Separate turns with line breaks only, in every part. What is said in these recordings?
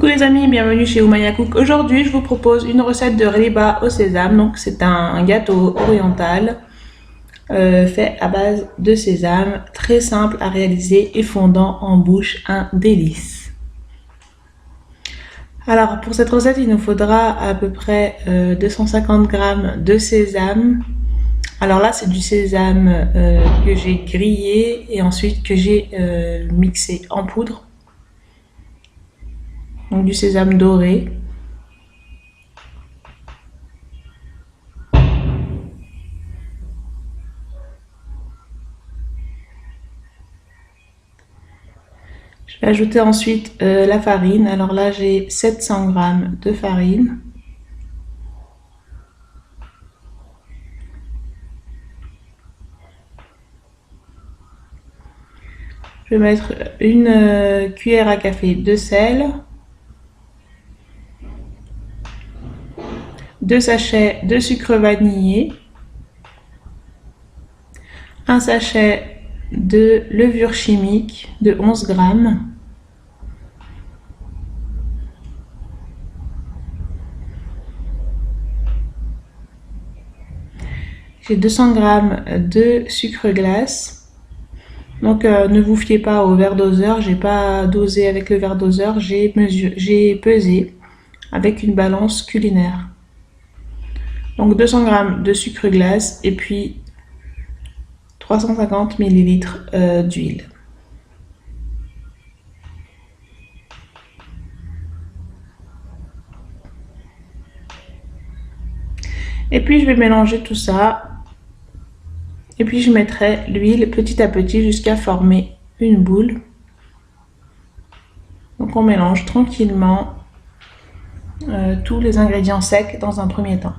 Coucou les amis, bienvenue chez Oumaya Cook. Aujourd'hui, je vous propose une recette de riba au sésame. Donc, c'est un gâteau oriental fait à base de sésame, très simple à réaliser et fondant en bouche, un délice. Alors, pour cette recette, il nous faudra à peu près 250 g de sésame. Alors là, c'est du sésame que j'ai grillé et ensuite que j'ai mixé en poudre. Donc du sésame doré. Je vais ajouter ensuite la farine. Alors là, j'ai 700 g de farine. Je vais mettre une cuillère à café de sel, 2 sachets de sucre vanillé, un sachet de levure chimique de 11 g, j'ai 200 g de sucre glace. Donc ne vous fiez pas au verre doseur, j'ai pas dosé avec le verre doseur, j'ai pesé avec une balance culinaire. Donc 200 g de sucre glace et puis 350 ml d'huile. Et puis je vais mélanger tout ça. Et puis je mettrai l'huile petit à petit jusqu'à former une boule. Donc on mélange tranquillement tous les ingrédients secs dans un premier temps.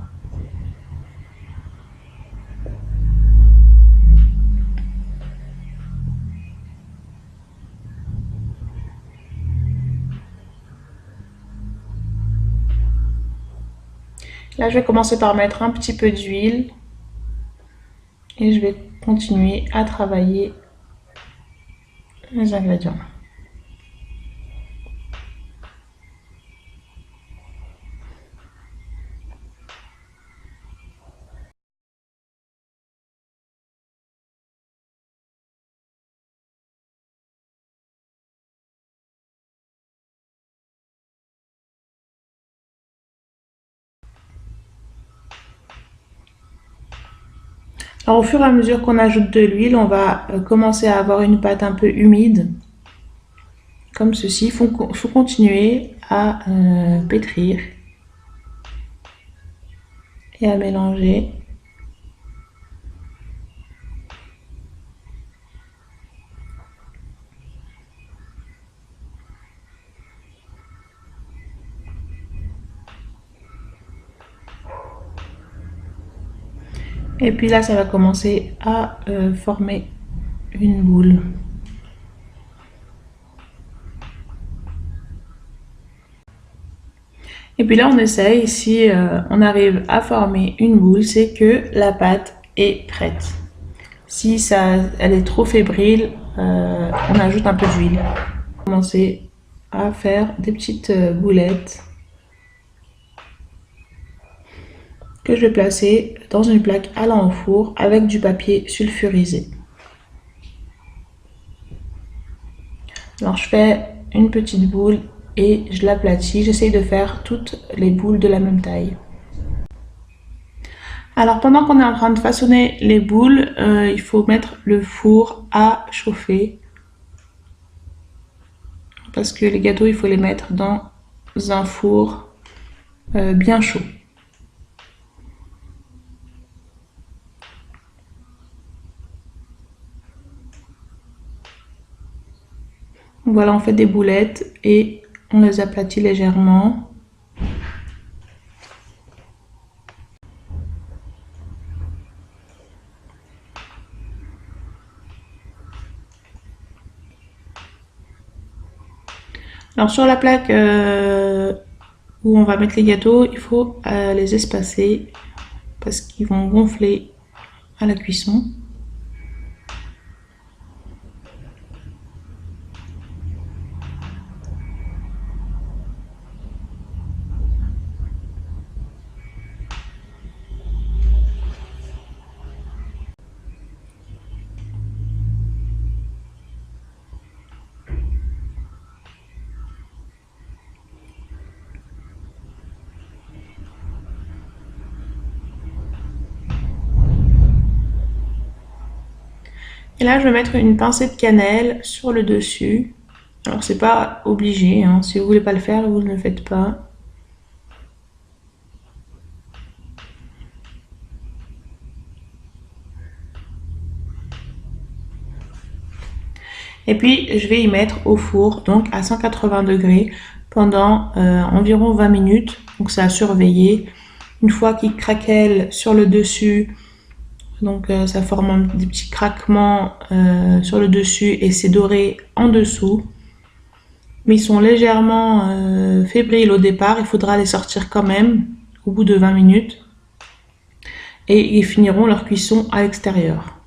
Là je vais commencer par mettre un petit peu d'huile. Et je vais continuer à travailler les ingrédients. Alors, au fur et à mesure qu'on ajoute de l'huile, on va commencer à avoir une pâte un peu humide, comme ceci. Il faut continuer à pétrir et à mélanger. Et puis là, ça va commencer à former une boule. Et puis là, on essaye, si on arrive à former une boule, c'est que la pâte est prête. Si elle est trop fébrile, on ajoute un peu d'huile. On va commencer à faire des petites boulettes que je vais placer dans une plaque allant au four avec du papier sulfurisé. Alors je fais une petite boule et je l'aplatis. J'essaye de faire toutes les boules de la même taille. Alors pendant qu'on est en train de façonner les boules, il faut mettre le four à chauffer. Parce que les gâteaux, il faut les mettre dans un four bien chaud. Voilà, on fait des boulettes et on les aplatit légèrement. Alors sur la plaque où on va mettre les gâteaux, il faut les espacer parce qu'ils vont gonfler à la cuisson. Et là, je vais mettre une pincée de cannelle sur le dessus. Alors, c'est pas obligé, hein. Si vous voulez pas le faire, vous ne le faites pas. Et puis, je vais y mettre au four, donc à 180 degrés, pendant environ 20 minutes. Donc, c'est à surveiller. Une fois qu'il craquelle sur le dessus, donc ça forme des petits craquements sur le dessus et c'est doré en dessous. Mais ils sont légèrement fébriles au départ. Il faudra les sortir quand même au bout de 20 minutes. Et ils finiront leur cuisson à l'extérieur.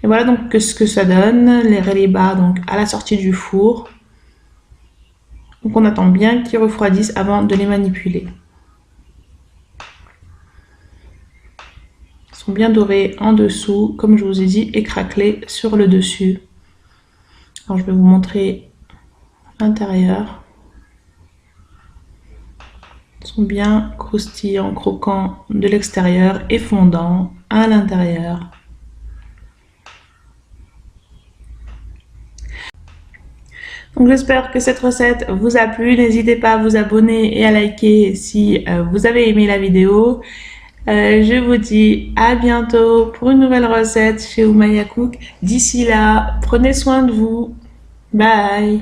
Et voilà donc ce que ça donne, les relibas donc à la sortie du four. Donc on attend bien qu'ils refroidissent avant de les manipuler. Ils sont bien dorés en dessous, comme je vous ai dit, et craquelés sur le dessus. Alors je vais vous montrer l'intérieur. Ils sont bien croustillants, croquants de l'extérieur et fondants à l'intérieur. Donc j'espère que cette recette vous a plu. N'hésitez pas à vous abonner et à liker si vous avez aimé la vidéo. Je vous dis à bientôt pour une nouvelle recette chez Oumaya Cook. D'ici là, prenez soin de vous. Bye!